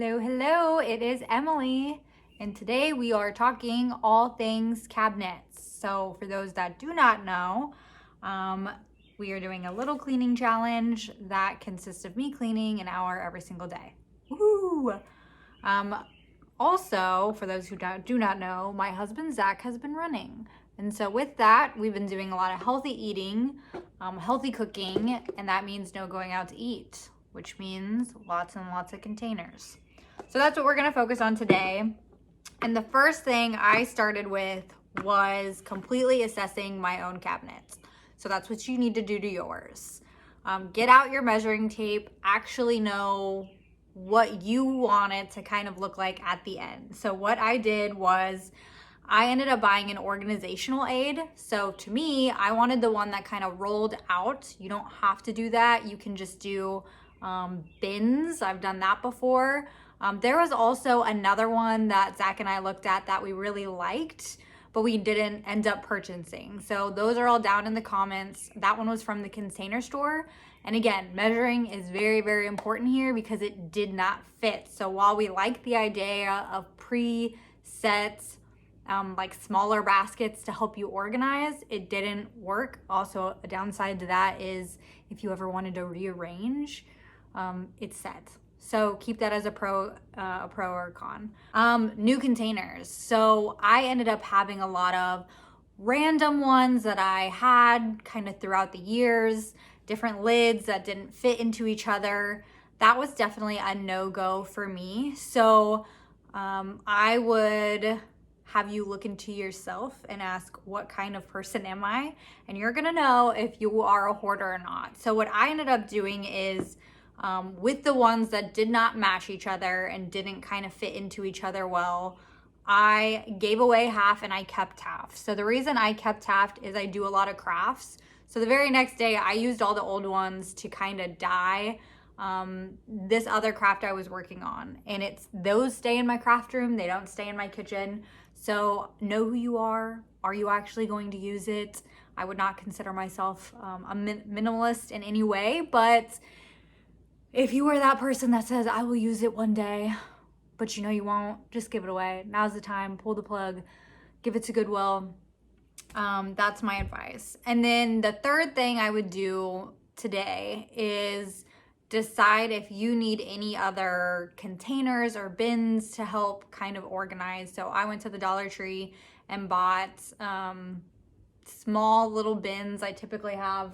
Hello, it is Emily, and today we are talking all things cabinets. So for those that do not know, we are doing a little cleaning challenge that consists of me cleaning an hour every single day. Woo! Also, for those who do not know, my husband Zach has been running. And so with that, we've been doing a lot of healthy eating, healthy cooking, and that means no going out to eat, which means lots and lots of containers. So that's what we're gonna focus on today. And the first thing I started with was completely assessing my own cabinets. So that's what you need to do to yours. Get out your measuring tape, actually know what you want it to kind of look like at the end. So what I did was I ended up buying an organizational aid. So to me, I wanted the one that kind of rolled out. You don't have to do that. You can just do bins. I've done that before. There was also another one that Zach and I looked at that we really liked, but we didn't end up purchasing. So those are all down in the comments. That one was from the Container Store. And again, measuring is very, very important here because it did not fit. So while we like the idea of preset, like smaller baskets to help you organize, it didn't work. Also, a downside to that is if you ever wanted to rearrange, it's set. So keep that as a pro or a con. New containers. So I ended up having a lot of random ones that I had kind of throughout the years, different lids that didn't fit into each other. That was definitely a no-go for me. So I would have you look into yourself and ask, what kind of person am I? And you're gonna know if you are a hoarder or not. So what I ended up doing is with the ones that did not match each other and didn't kind of fit into each other well, I gave away half and I kept half. So the reason I kept half is I do a lot of crafts. So the very next day I used all the old ones to kind of dye this other craft I was working on. And those stay in my craft room, they don't stay in my kitchen. So know who you are. Are you actually going to use it? I would not consider myself a minimalist in any way, but if you are that person that says, I will use it one day, but you know you won't, just give it away. Now's the time, pull the plug, give it to Goodwill. That's my advice. And then the third thing I would do today is decide if you need any other containers or bins to help kind of organize. So I went to the Dollar Tree and bought small little bins. I typically have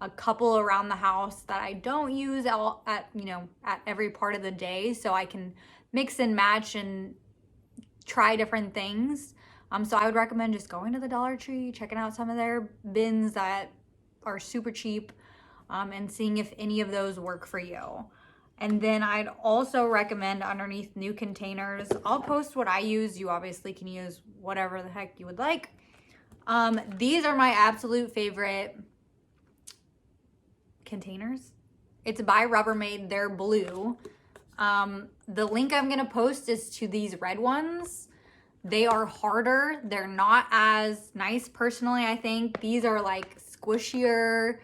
a couple around the house that I don't use at every part of the day, so I can mix and match and try different things. So I would recommend just going to the Dollar Tree, checking out some of their bins that are super cheap, and seeing if any of those work for you. And then I'd also recommend underneath new containers, I'll post what I use. You obviously can use whatever the heck you would like. These are my absolute favorite containers. It's by Rubbermaid. They're blue. The link I'm gonna post is to these red ones. They are harder. They're not as nice personally, I think. These are like squishier.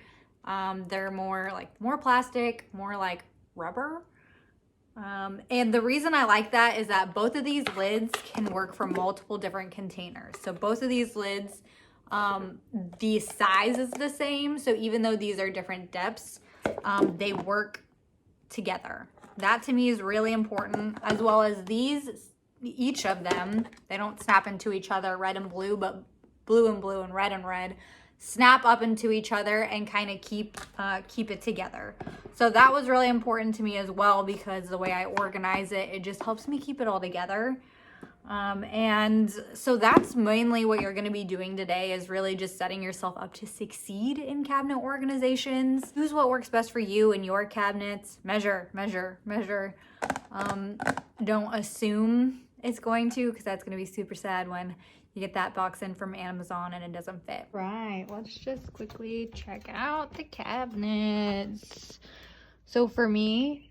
They're more plastic, more like rubber. And the reason I like that is that both of these lids can work for multiple different containers. So both of these lids, the size is the same. So even though these are different depths, they work together. That to me is really important, as well as these, each of them, they don't snap into each other, red and blue, but blue and blue and red snap up into each other and kind of keep it together. So that was really important to me as well, because the way I organize it, it just helps me keep it all together. And so that's mainly what you're going to be doing today, is really just setting yourself up to succeed in cabinet organizations. Use what works best for you in your cabinets. Measure. Don't assume it's going to, because that's going to be super sad when you get that box in from Amazon and it doesn't fit. Right, let's just quickly check out the cabinets. So for me,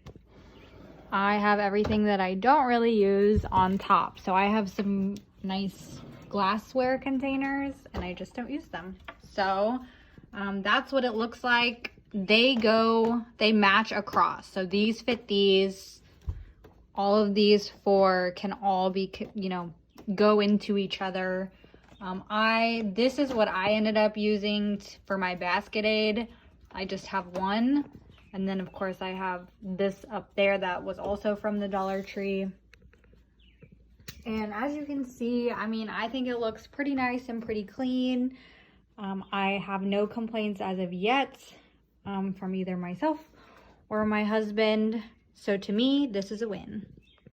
I have everything that I don't really use on top. So I have some nice glassware containers and I just don't use them. So that's what it looks like. They match across. So these fit these, all of these four can all be, you know, go into each other. This is what I ended up using for my basket aid. I just have one. And then of course I have this up there that was also from the Dollar Tree. And as you can see, I mean, I think it looks pretty nice and pretty clean. I have no complaints as of yet from either myself or my husband. So to me, this is a win.